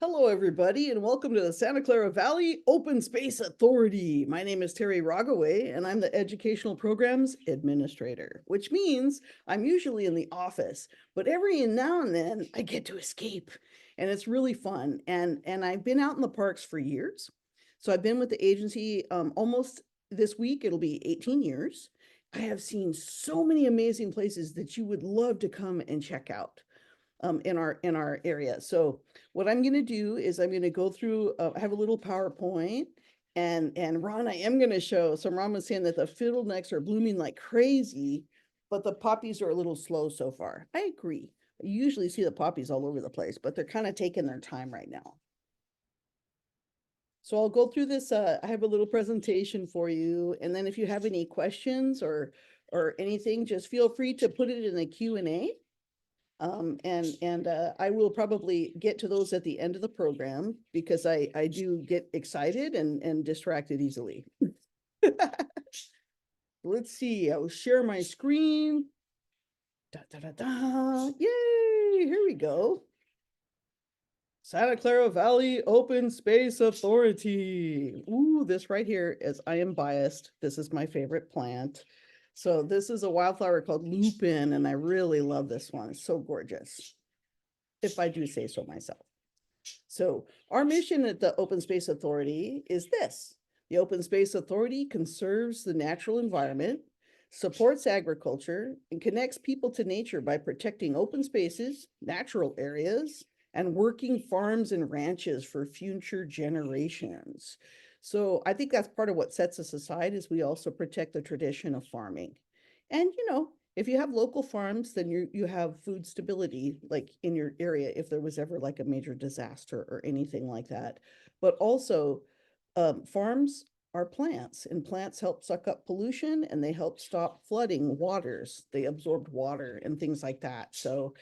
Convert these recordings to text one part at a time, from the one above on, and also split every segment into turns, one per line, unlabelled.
Hello, everybody, and welcome to the Santa Clara Valley Open Space Authority. My name is Terry Rogaway, and I'm the Educational Programs Administrator, which means I'm usually in the office, but every now and then I get to escape, and it's really fun. And I've been out in the parks for years. So I've been with the agency almost this week, it'll be 18 years. I have seen so many amazing places that you would love to come and check out in our area. So what I'm going to do is I'm going to go through. I have a little PowerPoint, and Ron, I am going to show. So Ron was saying that the fiddlenecks are blooming like crazy, but the poppies are a little slow so far. I agree. You usually see the poppies all over the place, but they're kind of taking their time right now. So I'll go through this. I have a little presentation for you, and then if you have any questions or anything, just feel free to put it in the Q&A. And I will probably get to those at the end of the program because I do get excited and distracted easily. Let's see, I will share my screen. Da, da, da, da. Yay, here we go. Santa Clara Valley Open Space Authority. Ooh, this right here is, I am biased. This is my favorite plant. So this is a wildflower called lupin, and I really love this one. It's so gorgeous, if I do say so myself. So our mission at the Open Space Authority is this. The Open Space Authority conserves the natural environment, supports agriculture, and connects people to nature by protecting open spaces, natural areas, and working farms and ranches for future generations. So I think that's part of what sets us aside is we also protect the tradition of farming. And, if you have local farms, then you have food stability, like in your area, if there was ever like a major disaster or anything like that. But also, farms are plants, and plants help suck up pollution and they help stop flooding waters. They absorbed water and things like that. So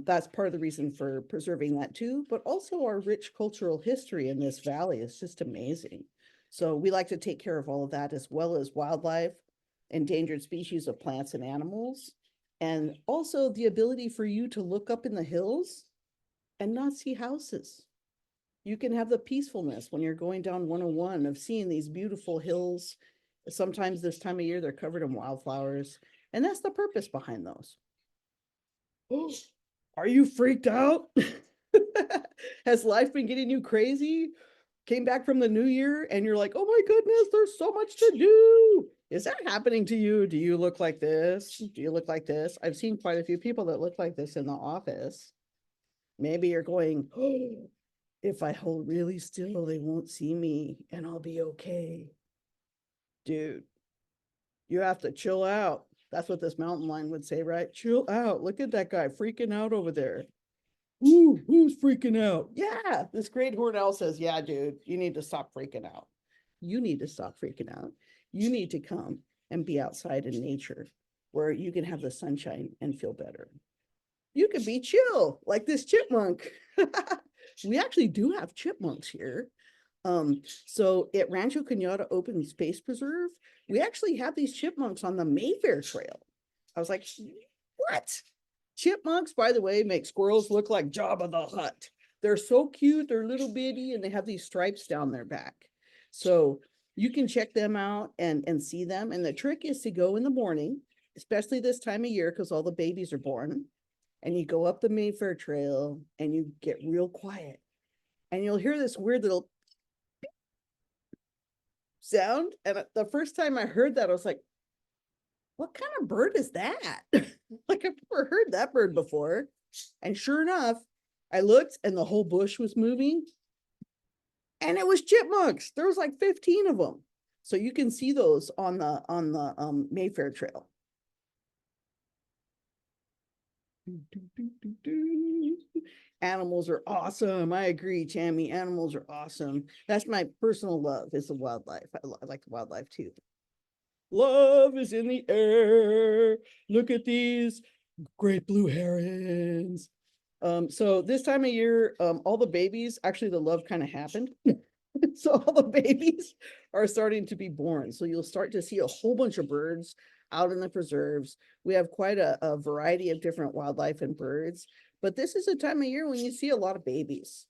that's part of the reason for preserving that too. But also our rich cultural history in this valley is just amazing. So we like to take care of all of that as well as wildlife, endangered species of plants and animals, and also the ability for you to look up in the hills and not see houses. You can have the peacefulness when you're going down 101 of seeing these beautiful hills. Sometimes this time of year, they're covered in wildflowers, and that's the purpose behind those. Oh, are you freaked out? Has life been getting you crazy? Came back from the new year and you're like, oh my goodness, there's so much to do. Is that happening to you? Do you look like this? Do you look like this? I've seen quite a few people that look like this in the office. Maybe you're going, oh, if I hold really still, they won't see me and I'll be okay. Dude, you have to chill out. That's what this mountain lion would say, right? Chill out. Look at that guy freaking out over there. Ooh, who's freaking out? Yeah, this great horned owl says, yeah, dude, you need to stop freaking out. You need to stop freaking out. You need to come and be outside in nature where you can have the sunshine and feel better. You could be chill like this chipmunk. We actually do have chipmunks here. So at Rancho Cañada Open Space Preserve, we actually have these chipmunks on the Mayfair Trail. I was like, what? Chipmunks, by the way, make squirrels look like Jabba the Hutt. They're so cute, they're little bitty, and they have these stripes down their back. So you can check them out and see them. And the trick is to go in the morning, especially this time of year, because all the babies are born. And you go up the Mayfair Trail and you get real quiet. And you'll hear this weird little sound. And the first time I heard that, I was like, what kind of bird is that? Like, I've never heard that bird before. And sure enough, I looked and the whole bush was moving. And it was chipmunks. There was like 15 of them. So you can see those on the Mayfair Trail. Animals are awesome. I agree, Tammy. Animals are awesome. That's my personal love is the wildlife. I like the wildlife too. Love is in the air. Look at these great blue herons. So this time of year, all the babies, actually the love kind of happened. So all the babies are starting to be born. So you'll start to see a whole bunch of birds out in the preserves. We have quite a variety of different wildlife and birds, but this is a time of year when you see a lot of babies.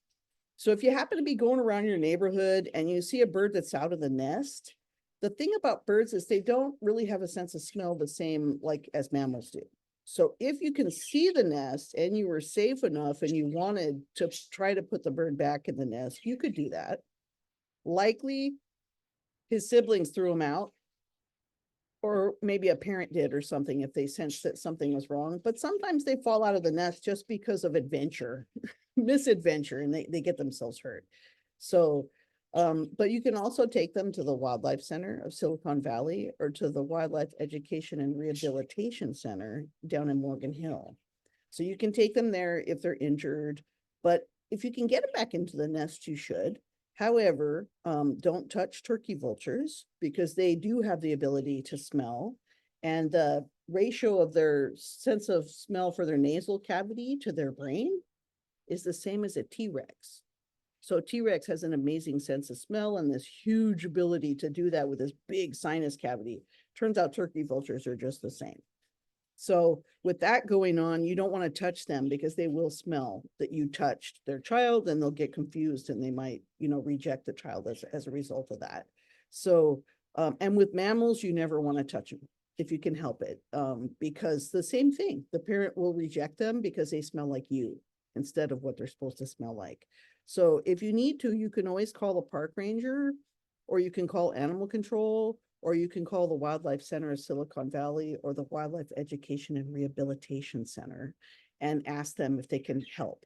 So if you happen to be going around your neighborhood and you see a bird that's out of the nest, the thing about birds is they don't really have a sense of smell the same like as mammals do. So if you can see the nest and you were safe enough and you wanted to try to put the bird back in the nest, you could do that. Likely his siblings threw him out, or maybe a parent did or something if they sensed that something was wrong. But sometimes they fall out of the nest just because of adventure, misadventure, and they get themselves hurt. So, but you can also take them to the Wildlife Center of Silicon Valley or to the Wildlife Education and Rehabilitation Center down in Morgan Hill. So you can take them there if they're injured, but if you can get them back into the nest, you should. However, don't touch turkey vultures because they do have the ability to smell, and the ratio of their sense of smell for their nasal cavity to their brain is the same as a T-Rex. So T-Rex has an amazing sense of smell and this huge ability to do that with this big sinus cavity. Turns out turkey vultures are just the same. So with that going on, you don't want to touch them because they will smell that you touched their child and they'll get confused and they might, reject the child as a result of that. So, and with mammals, you never want to touch them if you can help it, because the same thing, the parent will reject them because they smell like you instead of what they're supposed to smell like. So if you need to, you can always call the park ranger, or you can call animal control, or you can call the Wildlife Center of Silicon Valley or the Wildlife Education and Rehabilitation Center and ask them if they can help,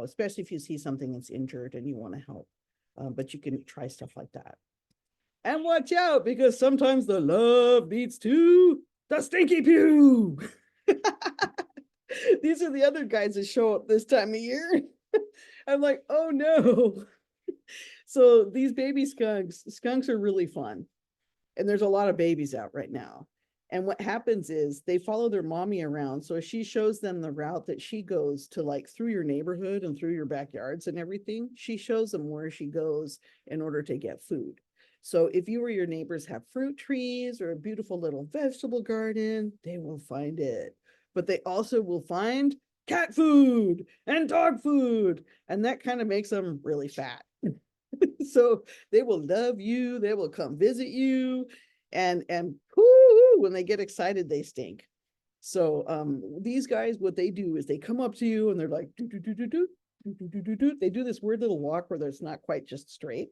especially if you see something that's injured and you want to help. But you can try stuff like that. And watch out, because sometimes the love beats to the stinky pew. These are the other guys that show up this time of year. I'm like, oh no. So these baby skunks are really fun. And there's a lot of babies out right now. And what happens is they follow their mommy around. So she shows them the route that she goes to, like through your neighborhood and through your backyards and everything. She shows them where she goes in order to get food. So if you or your neighbors have fruit trees or a beautiful little vegetable garden, they will find it. But they also will find cat food and dog food. And that kind of makes them really fat. So they will love you, they will come visit you, and when they get excited, they stink. So these guys, what they do is they come up to you and they're like, do, do, do, do, do, do, do, do, do. They do this weird little walk where it's not quite just straight,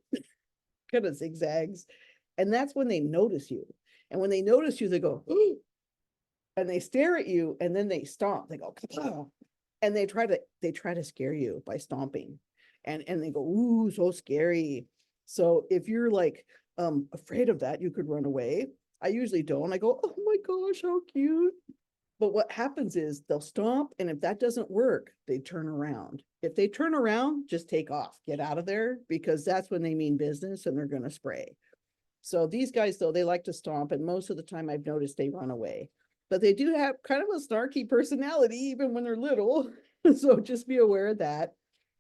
kind of zigzags. And that's when they notice you. And when they notice you, they go, ooh, and they stare at you, and then they stomp. They go, oh, and they try to scare you by stomping. And they go, ooh, so scary. So if you're like afraid of that, you could run away. I usually don't. I go, oh my gosh, how cute. But what happens is they'll stomp, and if that doesn't work, they turn around. If they turn around, just take off, get out of there, because that's when they mean business and they're going to spray. So these guys, though, they like to stomp, and most of the time I've noticed they run away. But they do have kind of a snarky personality, even when they're little. So just be aware of that.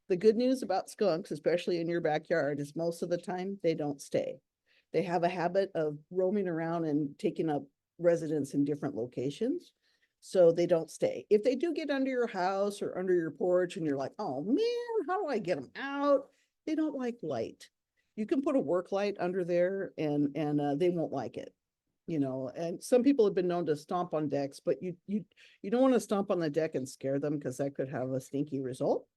The good news about skunks, especially in your backyard, is most of the time they don't stay. They have a habit of roaming around and taking up residence in different locations. So they don't stay. If they do get under your house or under your porch and you're like, oh man, how do I get them out? They don't like light. You can put a work light under there and they won't like it. And some people have been known to stomp on decks, but you don't want to stomp on the deck and scare them because that could have a stinky result.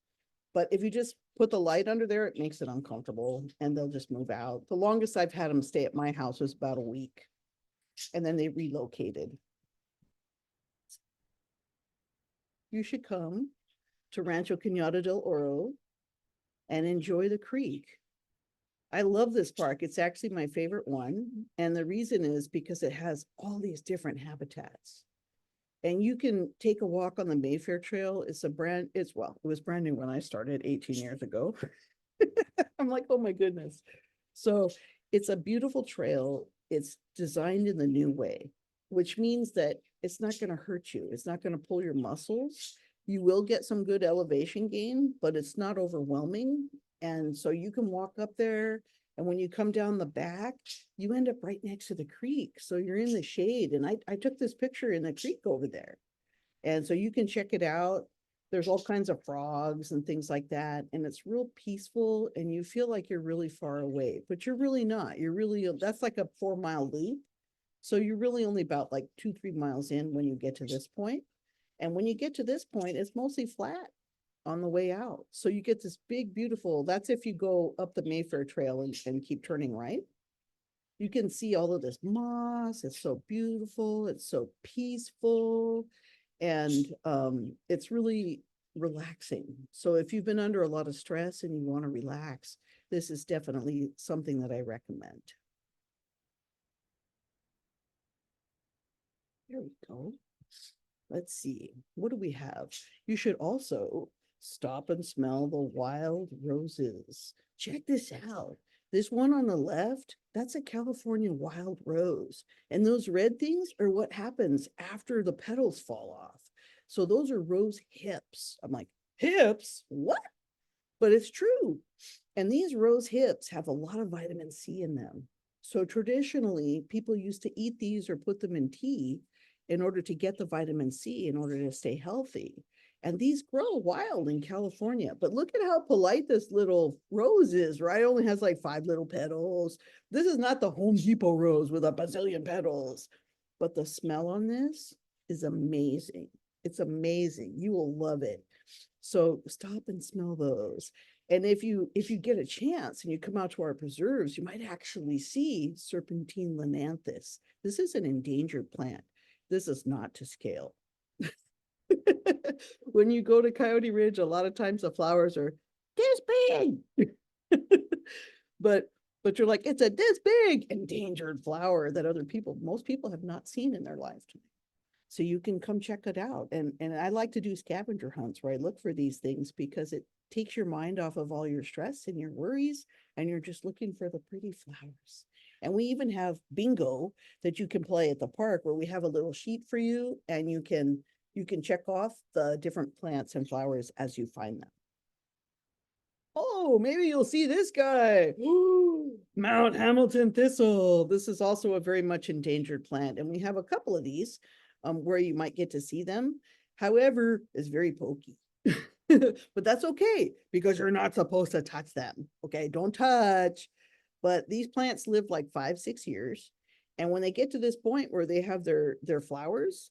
But if you just put the light under there, it makes it uncomfortable and they'll just move out. The longest I've had them stay at my house was about a week, and then they relocated. You should come to Rancho Cañada del Oro and enjoy the creek. I love this park. It's actually my favorite one. And the reason is because it has all these different habitats. And you can take a walk on the Mayfair Trail. It was brand new when I started 18 years ago. I'm like, oh my goodness. So it's a beautiful trail. It's designed in the new way, which means that it's not going to hurt you. It's not going to pull your muscles. You will get some good elevation gain, but it's not overwhelming. And so you can walk up there. And when you come down the back, you end up right next to the creek. So you're in the shade. And I took this picture in the creek over there. And so you can check it out. There's all kinds of frogs and things like that. And it's real peaceful and you feel like you're really far away, but you're really not. You're really, that's like a 4 mile loop. So you're really only about like 2, 3 miles in when you get to this point. And when you get to this point, it's mostly flat on the way out. So you get this big, beautiful, that's if you go up the Mayfair Trail and keep turning right. You can see all of this moss. It's so beautiful. It's so peaceful. And it's really relaxing. So if you've been under a lot of stress and you want to relax, this is definitely something that I recommend. There we go. Let's see, what do we have? You should also stop and smell the wild roses. Check this out. This one on the left, that's a California wild rose. And those red things are what happens after the petals fall off. So those are rose hips. I'm like, hips? What? But it's true. And these rose hips have a lot of vitamin C in them. So traditionally, people used to eat these or put them in tea in order to get the vitamin C in order to stay healthy. And these grow wild in California. But look at how polite this little rose is, right? It only has like 5 little petals. This is not the Home Depot rose with a bazillion petals. But the smell on this is amazing. It's amazing. You will love it. So stop and smell those. And if you get a chance and you come out to our preserves, you might actually see Serpentine Linanthus. This is an endangered plant. This is not to scale. When you go to Coyote Ridge, a lot of times the flowers are this big. but you're like, it's a this big endangered flower that most people have not seen in their lifetime. So you can come check it out. And I like to do scavenger hunts where I look for these things because it takes your mind off of all your stress and your worries, and you're just looking for the pretty flowers. And we even have bingo that you can play at the park where we have a little sheet for you and you can check off the different plants and flowers as you find them. Oh, maybe you'll see this guy. Mount Hamilton thistle. This is also a very much endangered plant. And we have a couple of these where you might get to see them. However, it's very pokey. But that's okay because you're not supposed to touch them. Okay, don't touch. But these plants live like 5, 6 years. And when they get to this point where they have their flowers,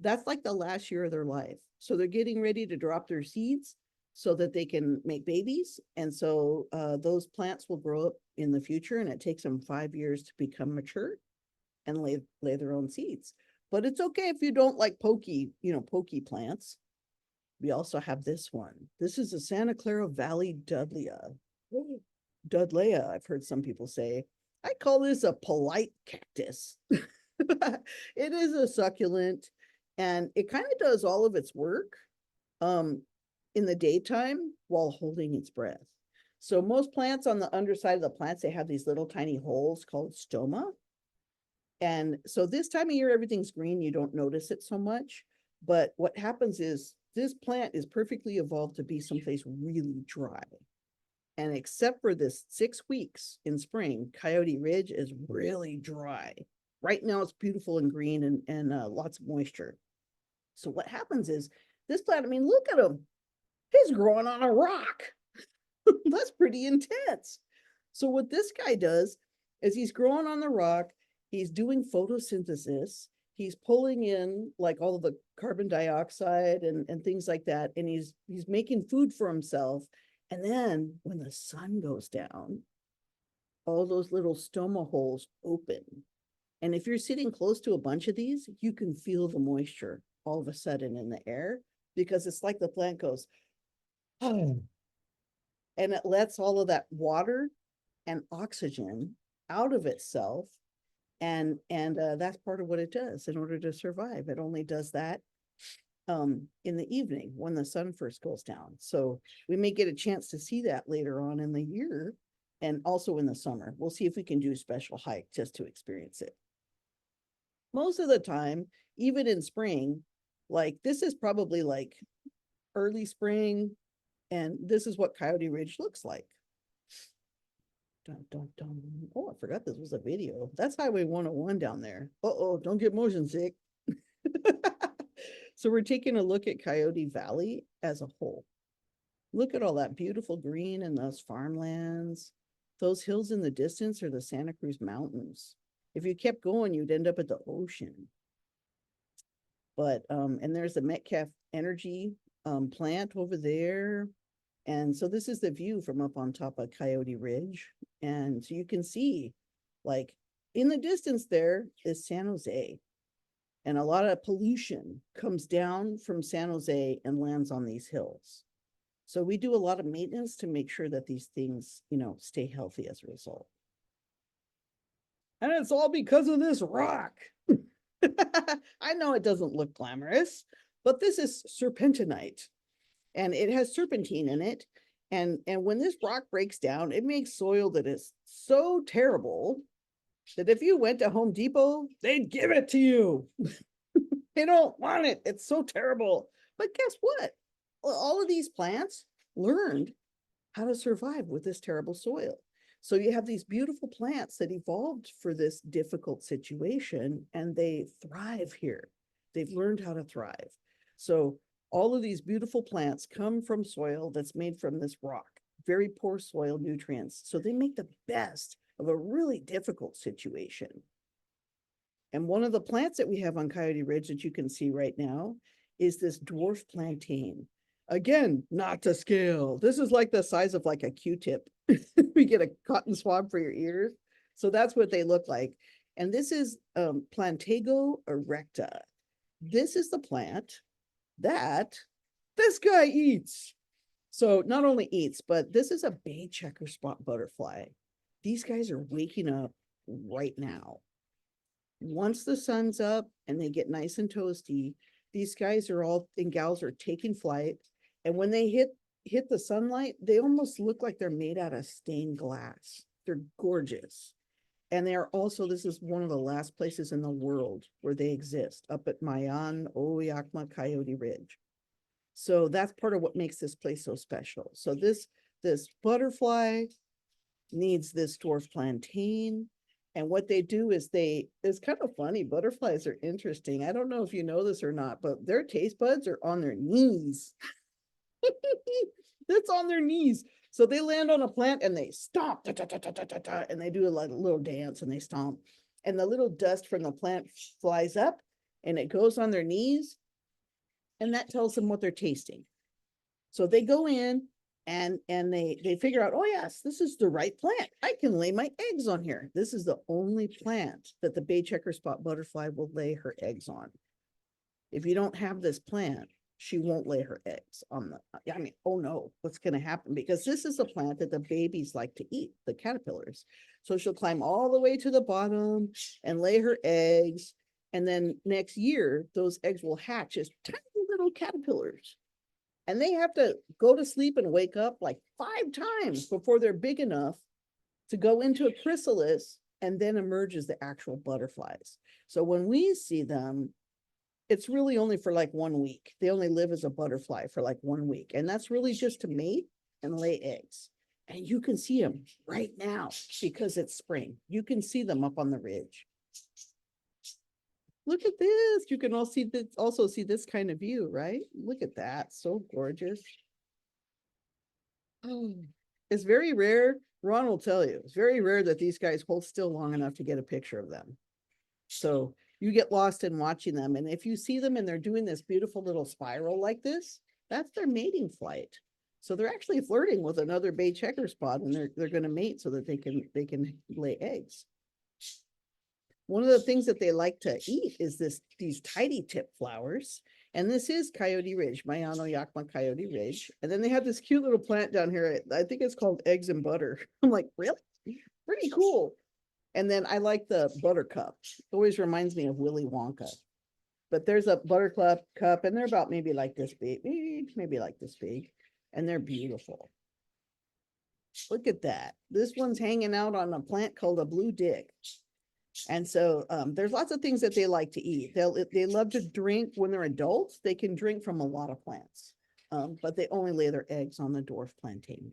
that's like the last year of their life. So they're getting ready to drop their seeds so that they can make babies. And so those plants will grow up in the future, and it takes them 5 years to become mature and lay their own seeds. But it's okay if you don't like pokey plants. We also have this one. This is a Santa Clara Valley Dudleya. Dudleya, I've heard some people say. I call this a polite cactus. It is a succulent, and it kind of does all of its work in the daytime while holding its breath. So most plants on the underside of the plants, they have these little tiny holes called stoma. And so this time of year, everything's green. You don't notice it so much. But what happens is this plant is perfectly evolved to be someplace really dry. And except for this 6 weeks in spring, Coyote Ridge is really dry. Right now it's beautiful and green and lots of moisture. So what happens is this plant, I mean, look at him. He's growing on a rock. That's pretty intense. So what this guy does is he's growing on the rock. He's doing photosynthesis. He's pulling in like all of the carbon dioxide and things like that. And he's making food for himself. And then when the sun goes down, all those little stoma holes open. And if you're sitting close to a bunch of these, you can feel the moisture all of a sudden in the air because it's like the plant goes, oh, and it lets all of that water and oxygen out of itself. And that's part of what it does in order to survive. It only does that in the evening when the sun first goes down. So we may get a chance to see that later on in the year and also in the summer. We'll see if we can do a special hike just to experience it. Most of the time, even in spring, like this is probably like early spring, and this is what Coyote Ridge looks like. Dun, dun, dun. Oh, I forgot this was a video. That's Highway 101 down there. Uh-oh, don't get motion sick. So we're taking a look at Coyote Valley as a whole. Look at all that beautiful green and those farmlands. Those hills in the distance are the Santa Cruz Mountains. If you kept going, you'd end up at the ocean. But, and there's the Metcalf Energy plant over there. And so this is the view from up on top of Coyote Ridge. And so you can see, like, in the distance there is San Jose. And a lot of pollution comes down from San Jose and lands on these hills. So we do a lot of maintenance to make sure that these things, you know, stay healthy as a result. And it's all because of this rock. I know it doesn't look glamorous, but this is serpentinite and it has serpentine in it. And when this rock breaks down, it makes soil that is so terrible that if you went to Home Depot, they'd give it to you. They don't want it. It's so terrible. But guess what? All of these plants learned how to survive with this terrible soil. So you have these beautiful plants that evolved for this difficult situation and they thrive here. They've learned how to thrive. So all of these beautiful plants come from soil that's made from this rock, very poor soil nutrients. So they make the best of a really difficult situation. And one of the plants that we have on Coyote Ridge that you can see right now is this dwarf plantain. Again, not to scale. This is like the size of like a Q-tip. We get a cotton swab for your ears. So that's what they look like. And this is Plantago erecta. This is the plant that this guy eats. So not only eats, but this is a bay checker spot butterfly. These guys are waking up right now. Once the sun's up and they get nice and toasty, these guys are all and gals are taking flight. And when they hit the sunlight, they almost look like they're made out of stained glass. They're gorgeous. And they are also, this is one of the last places in the world where they exist, up at Mayan Oyakma Coyote Ridge. So that's part of what makes this place so special. So this butterfly needs this dwarf plantain. And what they do is it's kind of funny. Butterflies are interesting. I don't know if you know this or not, but their taste buds are on their knees. That's on their knees. So they land on a plant and they stomp, and they do a little dance and they stomp. And the little dust from the plant flies up and it goes on their knees. And that tells them what they're tasting. So they go in and they figure out, oh yes, this is the right plant. I can lay my eggs on here. This is the only plant that the bay checker spot butterfly will lay her eggs on. If you don't have this plant, she won't lay her eggs on the, I mean, oh no, what's going to happen? Because this is the plant that the babies like to eat, the caterpillars. So she'll climb all the way to the bottom and lay her eggs. And then next year, those eggs will hatch as tiny little caterpillars. And they have to go to sleep and wake up like 5 times before they're big enough to go into a chrysalis and then emerge as the actual butterflies. So when we see them, it's really only for like 1 week. They only live as a butterfly for like 1 week. And that's really just to mate and lay eggs. And you can see them right now because it's spring. You can see them up on the ridge. Look at this. You can also see this kind of view, right? Look at that. So gorgeous. Oh, it's very rare. Ron will tell you, it's very rare that these guys hold still long enough to get a picture of them. So you get lost in watching them. And if you see them and they're doing this beautiful little spiral like this, that's their mating flight. So they're actually flirting with another bay checker spot and they're going to mate so that they can lay eggs. One of the things that they like to eat is these tidy tip flowers. And this is Coyote Ridge, Mayan Oyakma Coyote Ridge. And then they have this cute little plant down here. I think it's called Eggs and Butter. I'm like, really? Pretty cool. And then I like the buttercup. It always reminds me of Willy Wonka. But there's a buttercup cup, and they're about maybe like this big, maybe like this big. And they're beautiful. Look at that. This one's hanging out on a plant called a blue dick. And so there's lots of things that they like to eat. They love to drink when they're adults. They can drink from a lot of plants, but they only lay their eggs on the dwarf plantain.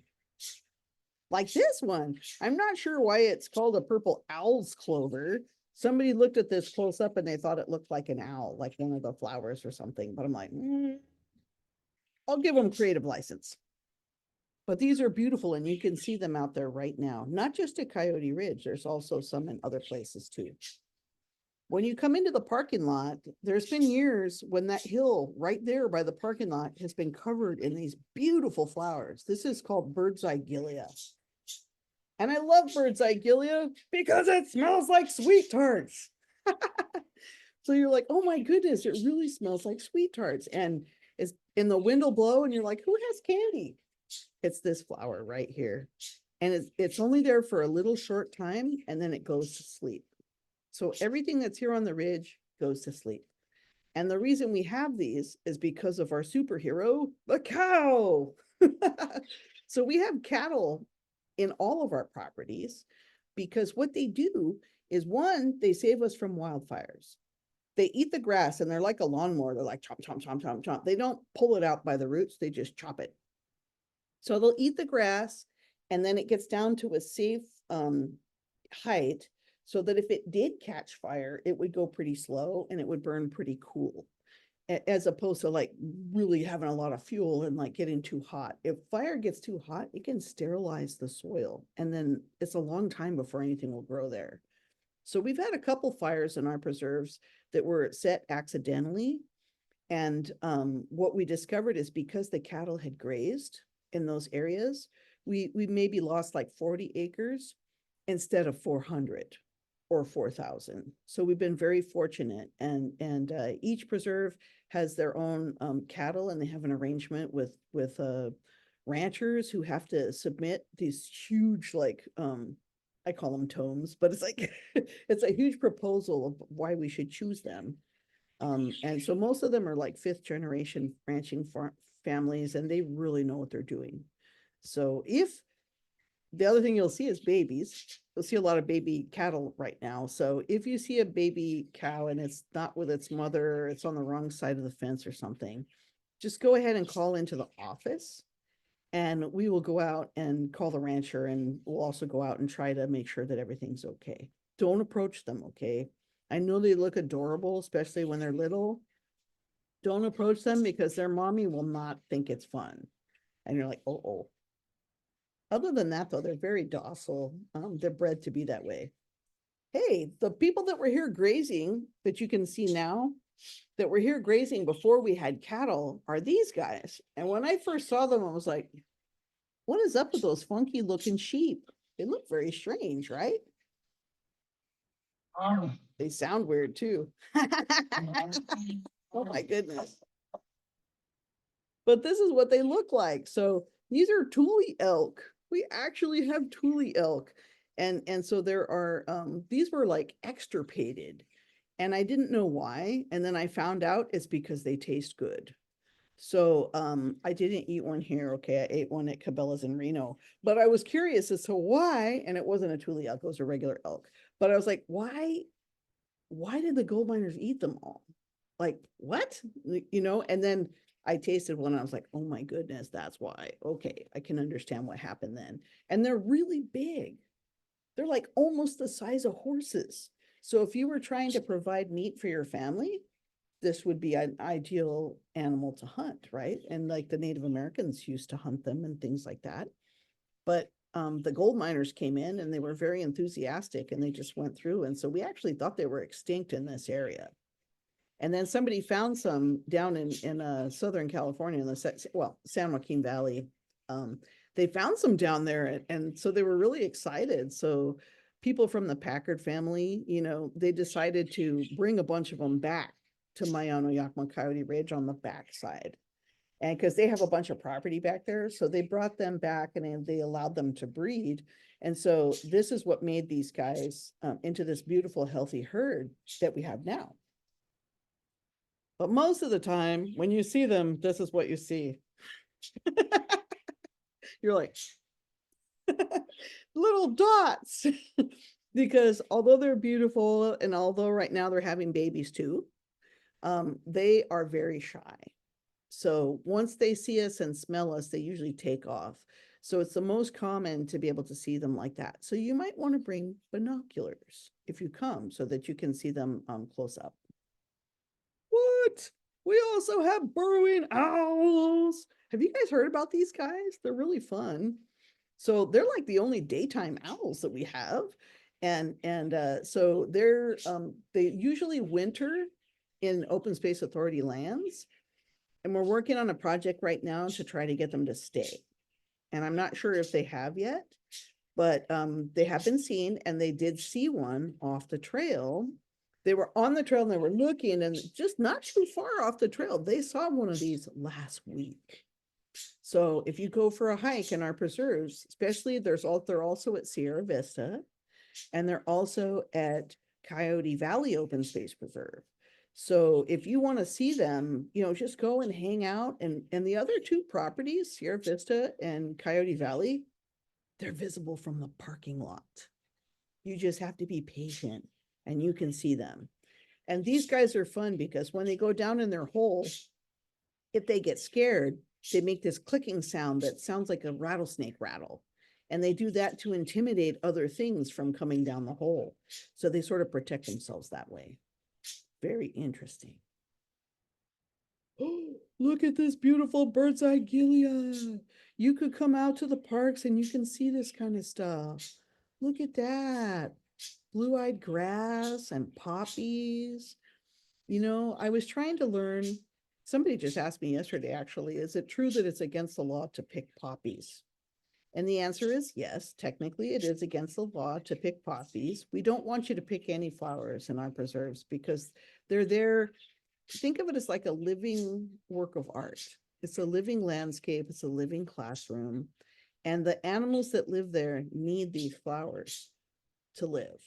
Like this one, I'm not sure why it's called a purple owl's clover, Somebody looked at this close up and they thought it looked like an owl, like one of the flowers or something, but I'm like, I'll give them creative license. But these are beautiful and you can see them out there right now, not just at Coyote Ridge, there's also some in other places too. When you come into the parking lot, there's been years when that hill right there by the parking lot has been covered in these beautiful flowers. This is called bird's eye gilia. And I love bird's eye gilia because it smells like sweet tarts. So you're like, oh my goodness, it really smells like sweet tarts. And it's in the wind will blow and you're like, who has candy? It's this flower right here. And it's only there for a little short time and then it goes to sleep. So everything that's here on the ridge goes to sleep. And the reason we have these is because of our superhero, the cow. So we have cattle in all of our properties because what they do is, one, they save us from wildfires. They eat the grass and they're like a lawnmower. They're like chomp, chomp, chomp, chomp, chomp. They don't pull it out by the roots. They just chop it. So they'll eat the grass and then it gets down to a safe height so that if it did catch fire, it would go pretty slow and it would burn pretty cool, as opposed to like really having a lot of fuel and like getting too hot. If fire gets too hot, it can sterilize the soil and then it's a long time before anything will grow there. So we've had a couple fires in our preserves that were set accidentally. And what we discovered is because the cattle had grazed in those areas, we maybe lost like 40 acres instead of 400 or 4,000. So we've been very fortunate, and each preserve has their own cattle, and they have an arrangement with ranchers who have to submit these huge, like I call them tomes, but it's like it's a huge proposal of why we should choose them. And so most of them are like 5th generation ranching families, and they really know what they're doing. So if the other thing you'll see is babies, you'll see a lot of baby cattle right now. So if you see a baby cow and it's not with its mother, it's on the wrong side of the fence or something, just go ahead and call into the office and we will go out and call the rancher, and we'll also go out and try to make sure that everything's okay. Don't approach them, okay? I know they look adorable, especially when they're little. Don't approach them because their mommy will not think it's fun. And you're like, oh. Other than that, though, they're very docile. They're bred to be that way. Hey, the people that were here grazing that you can see now, that were here grazing before we had cattle, are these guys. And when I first saw them, I was like, what is up with those funky looking sheep? They look very strange, right? They sound weird too. Oh my goodness. But this is what they look like. So these are Tule elk. We actually have Tule elk. And so there are, these were like extirpated and I didn't know why. And then I found out it's because they taste good. So I didn't eat one here. Okay, I ate one at Cabela's in Reno, but I was curious as to why, and it wasn't a Tule elk, it was a regular elk. But I was like, why did the gold miners eat them all? Like, what? You know, and then I tasted one and I was like, oh my goodness, that's why. Okay, I can understand what happened then. And they're really big. They're like almost the size of horses. So if you were trying to provide meat for your family, this would be an ideal animal to hunt, right? And like the Native Americans used to hunt them and things like that. But the gold miners came in and they were very enthusiastic and they just went through. And so we actually thought they were extinct in this area. And then somebody found some down in Southern California in the San Joaquin Valley. They found some down there, and so they were really excited. So people from the Packard family, you know, they decided to bring a bunch of them back to Mayano Yakima Coyote Ridge on the backside. And because they have a bunch of property back there, so they brought them back and they allowed them to breed. And so this is what made these guys into this beautiful, healthy herd that we have now. But most of the time, when you see them, this is what you see. You're like, little dots. Because although they're beautiful, and although right now they're having babies too, they are very shy. So once they see us and smell us, they usually take off. So it's the most common to be able to see them like that. So you might want to bring binoculars if you come so that you can see them close up. What? We also have burrowing owls. Have you guys heard about these guys? They're really fun. So they're like the only daytime owls that we have. So they usually winter in open space authority lands. And we're working on a project right now to try to get them to stay. And I'm not sure if they have yet, but they have been seen, and they did see one off the trail. They were on the trail and they were looking, and just not too far off the trail, they saw one of these last week. So if you go for a hike in our preserves, especially they're also at Sierra Vista, and they're also at Coyote Valley Open Space Preserve. So if you want to see them, just go and hang out. And the other two properties, Sierra Vista and Coyote Valley, they're visible from the parking lot. You just have to be patient and you can see them. And these guys are fun because when they go down in their hole, if they get scared, they make this clicking sound that sounds like a rattlesnake rattle. And they do that to intimidate other things from coming down the hole. So they sort of protect themselves that way. Very interesting. Oh, look at this beautiful bird's eye gilia. You could come out to the parks and you can see this kind of stuff. Look at that. Blue-eyed grass and poppies. I was trying to learn, somebody just asked me yesterday, actually, is it true that it's against the law to pick poppies? And the answer is yes, technically it is against the law to pick poppies. We don't want you to pick any flowers in our preserves because they're there. Think of it as like a living work of art. It's a living landscape. It's a living classroom. And the animals that live there need these flowers to live.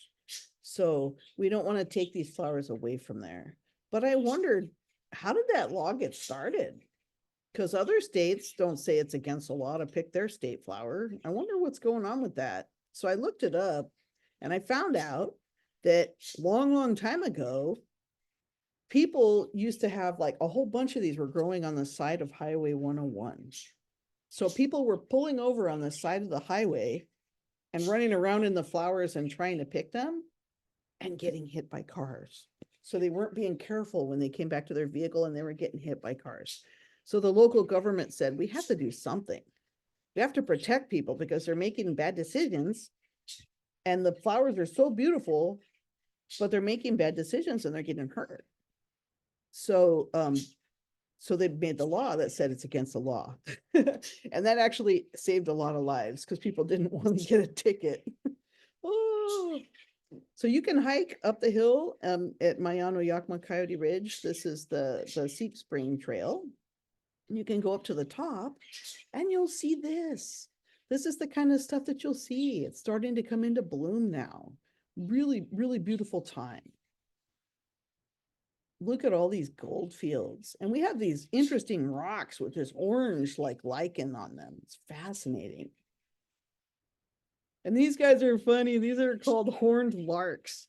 So we don't want to take these flowers away from there. But I wondered, how did that law get started? Because other states don't say it's against the law to pick their state flower. I wonder what's going on with that. So I looked it up and I found out that long time ago, people used to have like a whole bunch of these were growing on the side of Highway 101. So people were pulling over on the side of the highway and running around in the flowers and trying to pick them and getting hit by cars. So they weren't being careful when they came back to their vehicle and they were getting hit by cars. So the local government said, we have to do something. We have to protect people because they're making bad decisions. And the flowers are so beautiful, but they're making bad decisions and they're getting hurt. So they made the law that said it's against the law. And that actually saved a lot of lives because people didn't want to get a ticket. Oh. So you can hike up the hill at Mayano Yakima Coyote Ridge. This is the Seep Spring Trail. You can go up to the top and you'll see this. This is the kind of stuff that you'll see. It's starting to come into bloom now. Really, really beautiful time. Look at all these gold fields. And we have these interesting rocks with this orange like lichen on them. It's fascinating. And these guys are funny. These are called horned larks.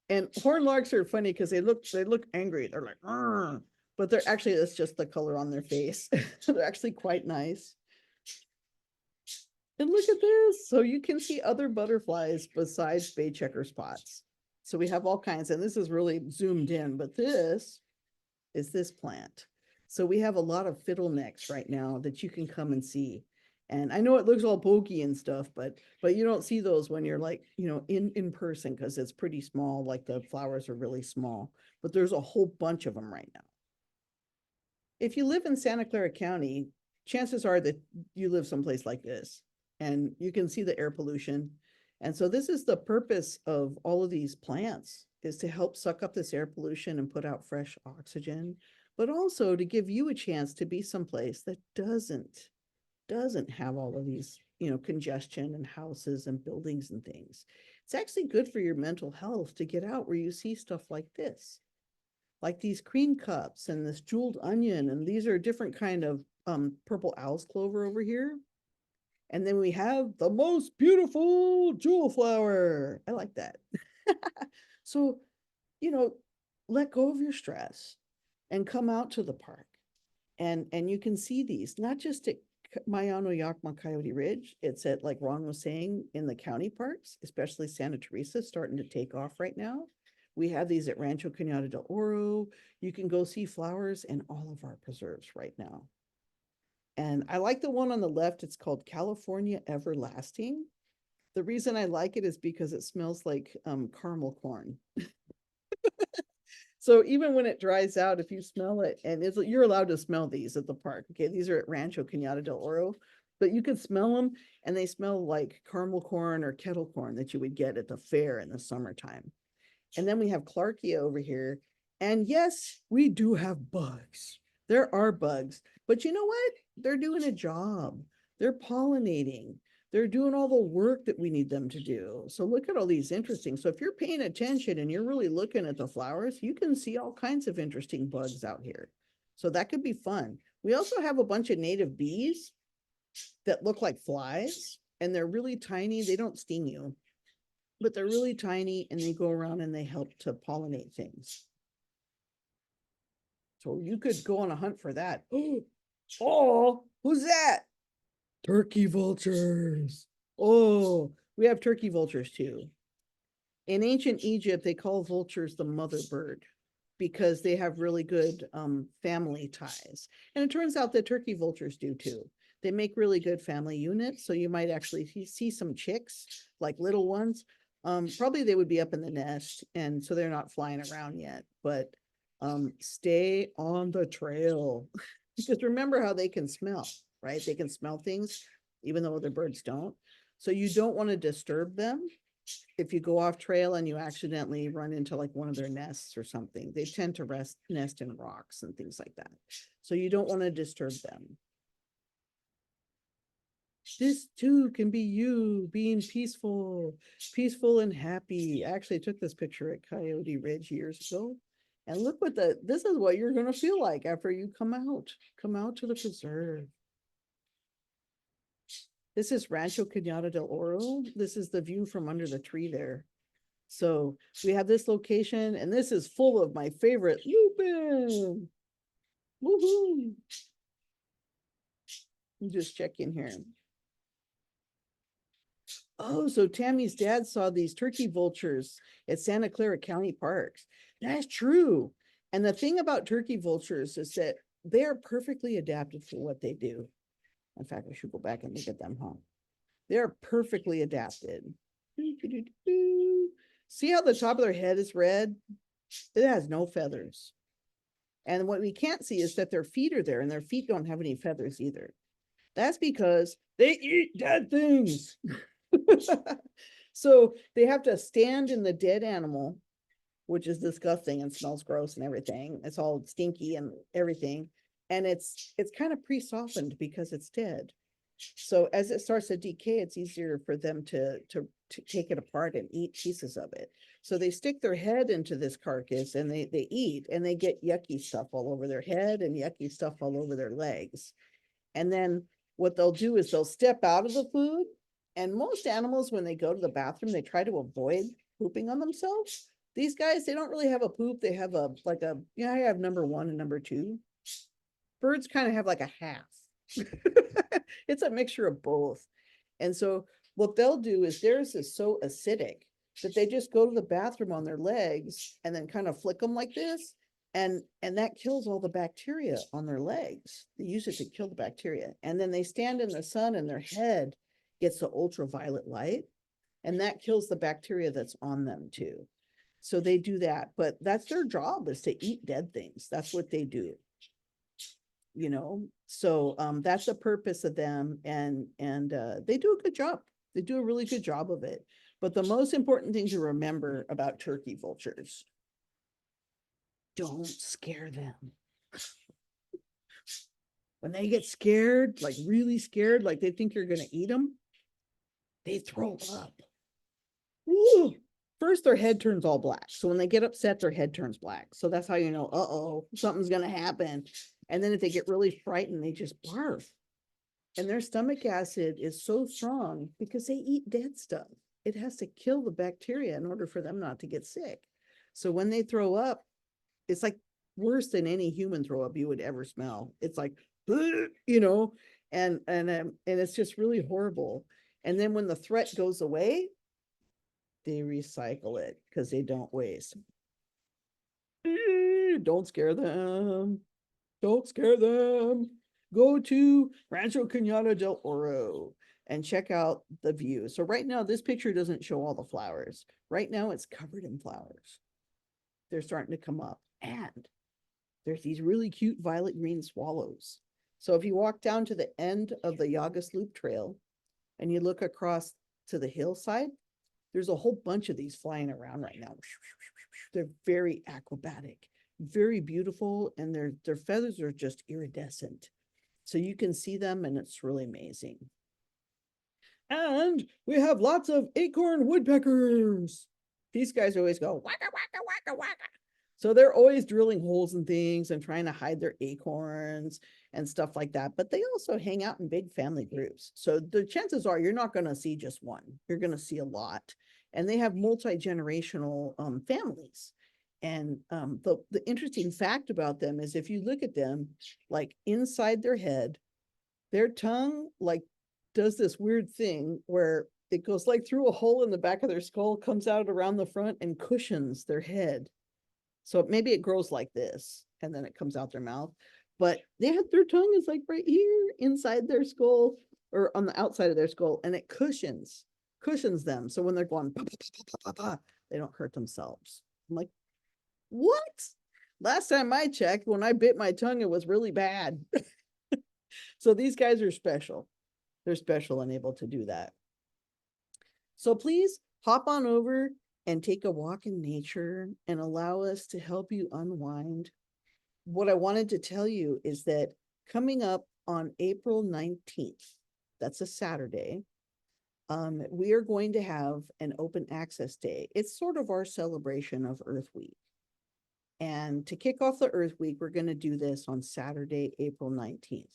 And horned larks are funny because they look angry. They're like, "Arr!" But they're actually, it's just the color on their face. They're actually quite nice. And look at this. So you can see other butterflies besides bay checker spots. So we have all kinds, and this is really zoomed in, but this is this plant. So we have a lot of fiddlenecks right now that you can come and see. And I know it looks all pokey and stuff, but you don't see those when you're like, in person because it's pretty small, like the flowers are really small, but there's a whole bunch of them right now. If you live in Santa Clara County, chances are that you live someplace like this and you can see the air pollution. And so this is the purpose of all of these plants, is to help suck up this air pollution and put out fresh oxygen, but also to give you a chance to be someplace that doesn't have all of these, congestion and houses and buildings and things. It's actually good for your mental health to get out where you see stuff like this, like these cream cups and this jeweled onion. And these are different kind of purple owl's clover over here. And then we have the most beautiful jewel flower. I like that. So, let go of your stress and come out to the park. And you can see these, not just at Mayano Yakima Coyote Ridge. It's at, like Ron was saying, in the county parks, especially Santa Teresa, starting to take off right now. We have these at Rancho Cañada del Oro. You can go see flowers in all of our preserves right now. And I like the one on the left. It's called California Everlasting. The reason I like it is because it smells like caramel corn. So even when it dries out, if you smell it, and you're allowed to smell these at the park. Okay, these are at Rancho Cañada del Oro, but you can smell them, and they smell like caramel corn or kettle corn that you would get at the fair in the summertime. And then we have Clarkia over here. And yes, we do have bugs. There are bugs, but you know what? They're doing a job. They're pollinating. They're doing all the work that we need them to do. So look at all these interesting. So if you're paying attention and you're really looking at the flowers, you can see all kinds of interesting bugs out here. So that could be fun. We also have a bunch of native bees that look like flies, and they're really tiny. They don't sting you, but they're really tiny, and they go around and they help to pollinate things. So you could go on a hunt for that. Oh, who's that? Turkey vultures. Oh, we have turkey vultures too. In ancient Egypt, they call vultures the mother bird because they have really good family ties. And it turns out that turkey vultures do too. They make really good family units. So you might actually see some chicks, like little ones. Probably they would be up in the nest, and so they're not flying around yet, but stay on the trail. Because remember how they can smell, right? They can smell things even though other birds don't. So you don't want to disturb them. If you go off trail and you accidentally run into like one of their nests or something, they tend to nest in rocks and things like that. So you don't want to disturb them. This too can be you being peaceful and happy. I actually took this picture at Coyote Ridge years ago. And look what this is what you're going to feel like after you come out to the preserve. This is Rancho Cañada del Oro. This is the view from under the tree there. So we have this location, and this is full of my favorite lupin. Woohoo! Just check in here. Oh, so Tammy's dad saw these turkey vultures at Santa Clara County Parks. That's true. And the thing about turkey vultures is that they are perfectly adapted for what they do. In fact, I should go back and look at them, huh? They're perfectly adapted. See how the top of their head is red? It has no feathers. And what we can't see is that their feet are there, and their feet don't have any feathers either. That's because they eat dead things. So they have to stand in the dead animal, which is disgusting and smells gross and everything. It's all stinky and everything. And it's kind of pre-softened because it's dead. So as it starts to decay, it's easier for them to take it apart and eat pieces of it. So they stick their head into this carcass and they eat, and they get yucky stuff all over their head and yucky stuff all over their legs. And then what they'll do is they'll step out of the food. And most animals, when they go to the bathroom, they try to avoid pooping on themselves. These guys, they don't really have a poop. They have I have number one and number two. Birds kind of have like a half. It's a mixture of both. And so what they'll do is theirs is so acidic that they just go to the bathroom on their legs and then kind of flick them like this. And that kills all the bacteria on their legs. They use it to kill the bacteria. And then they stand in the sun and their head gets the ultraviolet light, and that kills the bacteria that's on them too. So they do that, but that's their job, is to eat dead things. That's what they do. So that's the purpose of them, and they do a good job. They do a really good job of it. But the most important thing to remember about turkey vultures: don't scare them. When they get scared, like really scared, like they think you're going to eat them, they throw up. Ooh. First, their head turns all black. So when they get upset, their head turns black. So that's how you know, uh-oh, something's going to happen. And then if they get really frightened, they just barf. And their stomach acid is so strong because they eat dead stuff. It has to kill the bacteria in order for them not to get sick. So when they throw up, it's like worse than any human throw up you would ever smell. It's like, and it's just really horrible. And then when the threat goes away, they recycle it because they don't waste. Don't scare them. Don't scare them. Go to Rancho Cañada del Oro and check out the view. So right now, this picture doesn't show all the flowers. Right now, it's covered in flowers. They're starting to come up. And there's these really cute violet green swallows. So if you walk down to the end of the Yagas Loop Trail and you look across to the hillside, there's a whole bunch of these flying around right now. They're very acrobatic, very beautiful, and their feathers are just iridescent. So you can see them, and it's really amazing. And we have lots of acorn woodpeckers. These guys always go waka waka waka waka. So they're always drilling holes in things and trying to hide their acorns and stuff like that. But they also hang out in big family groups. So the chances are you're not going to see just one. You're going to see a lot. And they have multi-generational families. And the interesting fact about them is if you look at them, like inside their head, their tongue like does this weird thing where it goes like through a hole in the back of their skull, comes out around the front and cushions their head. So maybe it grows like this and then it comes out their mouth. But they have their tongue is like right here inside their skull or on the outside of their skull, and it cushions them. So when they're going, they don't hurt themselves. I'm like, what? Last time I checked, when I bit my tongue, it was really bad. So these guys are special. They're special and able to do that. So please hop on over and take a walk in nature and allow us to help you unwind. What I wanted to tell you is that coming up on April 19th, that's a Saturday, we are going to have an open access day. It's sort of our celebration of Earth Week. And to kick off the Earth Week, we're going to do this on Saturday, April 19th.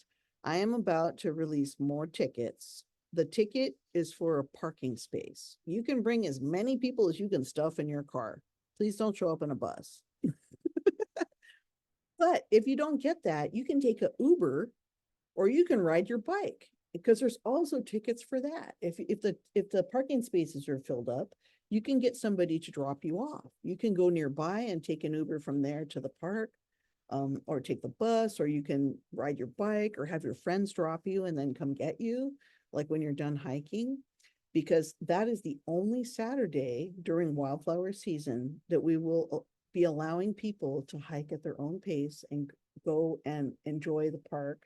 I am about to release more tickets. The ticket is for a parking space. You can bring as many people as you can stuff in your car. Please don't show up in a bus. But if you don't get that, you can take an Uber or you can ride your bike because there's also tickets for that. If the parking spaces are filled up, you can get somebody to drop you off. You can go nearby and take an Uber from there to the park, or take the bus, or you can ride your bike or have your friends drop you and then come get you, like when you're done hiking, because that is the only Saturday during wildflower season that we will be allowing people to hike at their own pace and go and enjoy the park.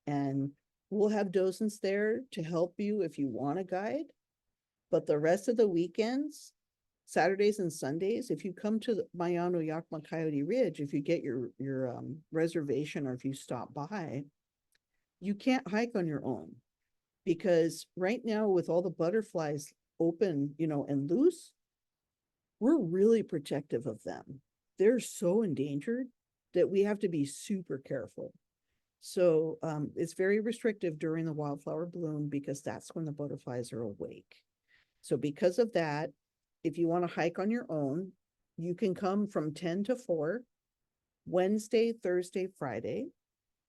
And we'll have docents there to help you if you want a guide. But the rest of the weekends, Saturdays and Sundays, if you come to the Mayano Yakima Coyote Ridge, if you get your reservation or if you stop by, you can't hike on your own because right now with all the butterflies open, and loose, we're really protective of them. They're so endangered that we have to be super careful. So it's very restrictive during the wildflower bloom because that's when the butterflies are awake. So because of that, if you want to hike on your own, you can come from 10 to 4, Wednesday, Thursday, Friday,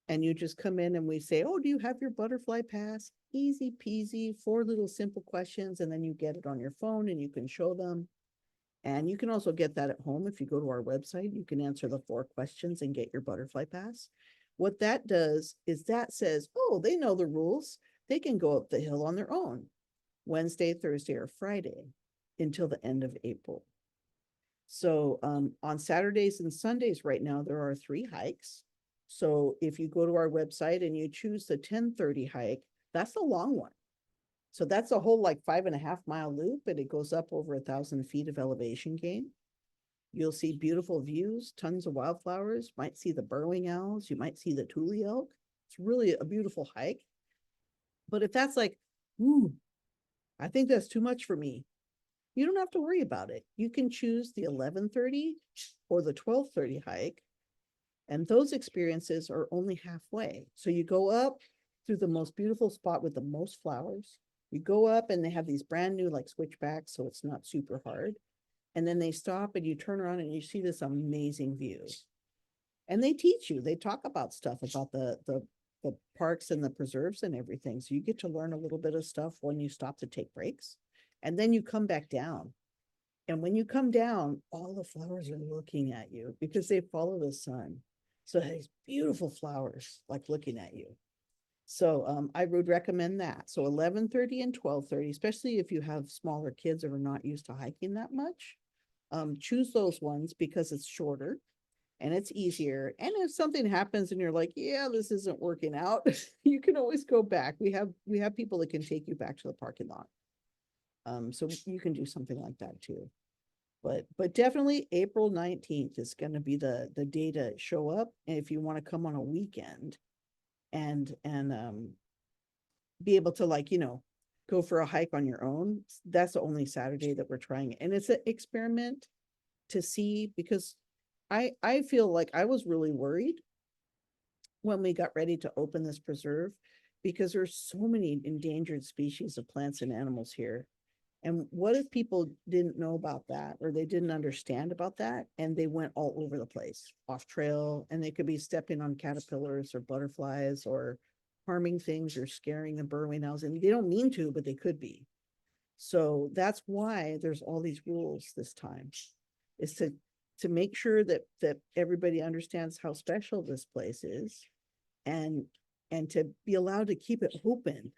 and you just come in and we say, oh, do you have your butterfly pass? Easy peasy, 4 little simple questions, and then you get it on your phone and you can show them. And you can also get that at home. If you go to our website, you can answer the 4 questions and get your butterfly pass. What that does is that says, oh, they know the rules. They can go up the hill on their own, Wednesday, Thursday, or Friday until the end of April. So on Saturdays and Sundays right now, there are 3 hikes. So if you go to our website and you choose the 10:30 hike, that's the long one. So that's a whole like 5.5-mile loop, and it goes up over 1,000 feet of elevation gain. You'll see beautiful views, tons of wildflowers, might see the burrowing owls, you might see the tule elk. It's really a beautiful hike. But if that's like, ooh, I think that's too much for me, you don't have to worry about it. You can choose the 11:30 or the 12:30 hike, and those experiences are only halfway. So you go up through the most beautiful spot with the most flowers. You go up and they have these brand new like switchbacks, so it's not super hard. And then they stop and you turn around and you see this amazing view. And they teach you, they talk about stuff about the the parks and the preserves and everything. So you get to learn a little bit of stuff when you stop to take breaks. And then you come back down. And when you come down, all the flowers are looking at you because they follow the sun. So it has beautiful flowers like looking at you. So I would recommend that. So 11:30 and 12:30, especially if you have smaller kids that are not used to hiking that much. Choose those ones because it's shorter and it's easier. And if something happens and you're like, yeah, this isn't working out, you can always go back. We have people that can take you back to the parking lot. So you can do something like that too. But definitely April 19th is going to be the day to show up. And if you want to come on a weekend and be able to, like, go for a hike on your own, that's the only Saturday that we're trying it. And it's an experiment to see, because I feel like I was really worried when we got ready to open this preserve, because there's so many endangered species of plants and animals here. And what if people didn't know about that, or they didn't understand about that, and they went all over the place off trail, and they could be stepping on caterpillars or butterflies or harming things or scaring the burrowing owls, and they don't mean to, but they could be. So that's why there's all these rules this time, is to make sure that everybody understands how special this place is, and to be allowed to keep it open.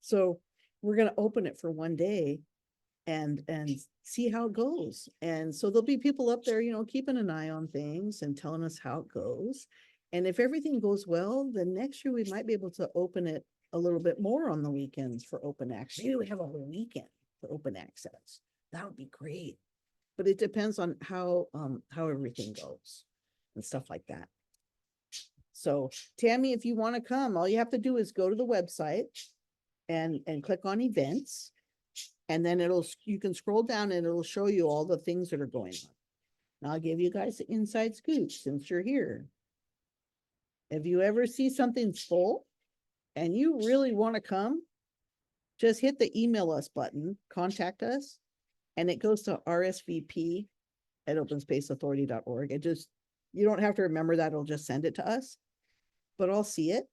So we're going to open it for one day and see how it goes. And so there'll be people up there, keeping an eye on things and telling us how it goes. And if everything goes well, then next year we might be able to open it a little bit more on the weekends for open access. Maybe we have a whole weekend for open access. That would be great. But it depends on how everything goes and stuff like that. So Tammy, if you want to come, all you have to do is go to the website and click on events, and then you can scroll down and it'll show you all the things that are going on. And I'll give you guys the inside scoop since you're here. If you ever see something's full and you really want to come, just hit the email us button, contact us, and it goes to rsvp@openspaceauthority.org. You don't have to remember that, it'll just send it to us, but I'll see it.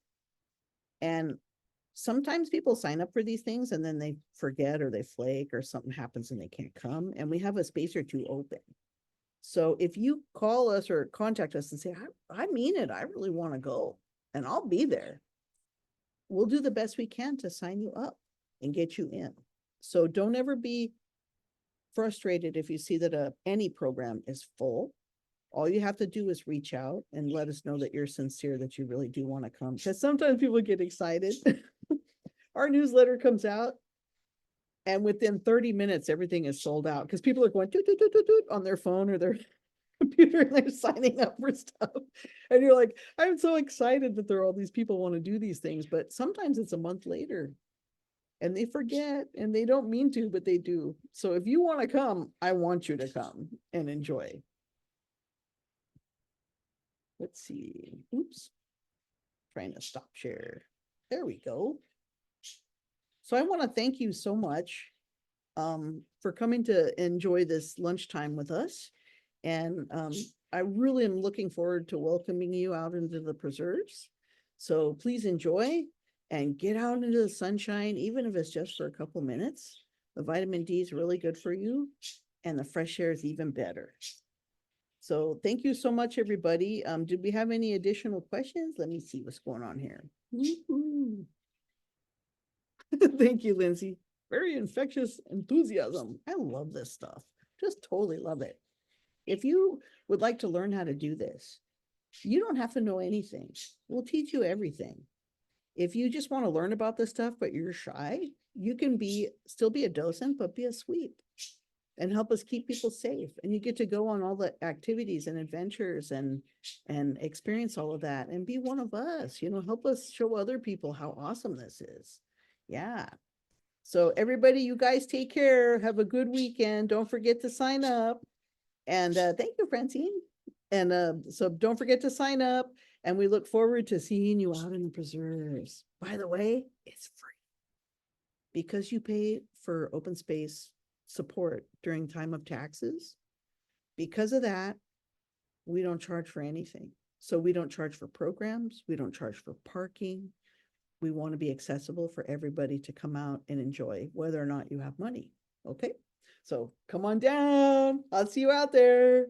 And sometimes people sign up for these things and then they forget, or they flake, or something happens and they can't come. And we have a space or two open. So if you call us or contact us and say, I mean it, I really want to go, and I'll be there, we'll do the best we can to sign you up and get you in. So don't ever be frustrated if you see that any program is full. All you have to do is reach out and let us know that you're sincere, that you really do want to come. Because sometimes people get excited. Our newsletter comes out, and within 30 minutes, everything is sold out, because people are going toot, toot, toot, toot, toot, on their phone or their computer, and they're signing up for stuff. And you're like, I'm so excited that there are all these people want to do these things. But sometimes it's a month later and they forget, and they don't mean to, but they do. So if you want to come, I want you to come and enjoy. Let's see. Oops. Trying to stop share. There we go. So I want to thank you so much for coming to enjoy this lunchtime with us. And I really am looking forward to welcoming you out into the preserves. So please enjoy and get out into the sunshine, even if it's just for a couple minutes. The vitamin D is really good for you, and the fresh air is even better. So thank you so much, everybody. Did we have any additional questions? Let me see what's going on here. Thank you, Lindsay. Very infectious enthusiasm. I love this stuff. Just totally love it. If you would like to learn how to do this, you don't have to know anything. We'll teach you everything. If you just want to learn about this stuff, but you're shy, you can still be a docent, but be a sweep and help us keep people safe. And you get to go on all the activities and adventures and experience all of that and be one of us, help us show other people how awesome this is. Yeah. So everybody, you guys take care. Have a good weekend. Don't forget to sign up. And thank you, Francine. And so don't forget to sign up. And we look forward to seeing you out in the preserves. By the way, it's free because you pay for open space support during time of taxes. Because of that, we don't charge for anything. So we don't charge for programs. We don't charge for parking. We want to be accessible for everybody to come out and enjoy, whether or not you have money. Okay. So come on down. I'll see you out there.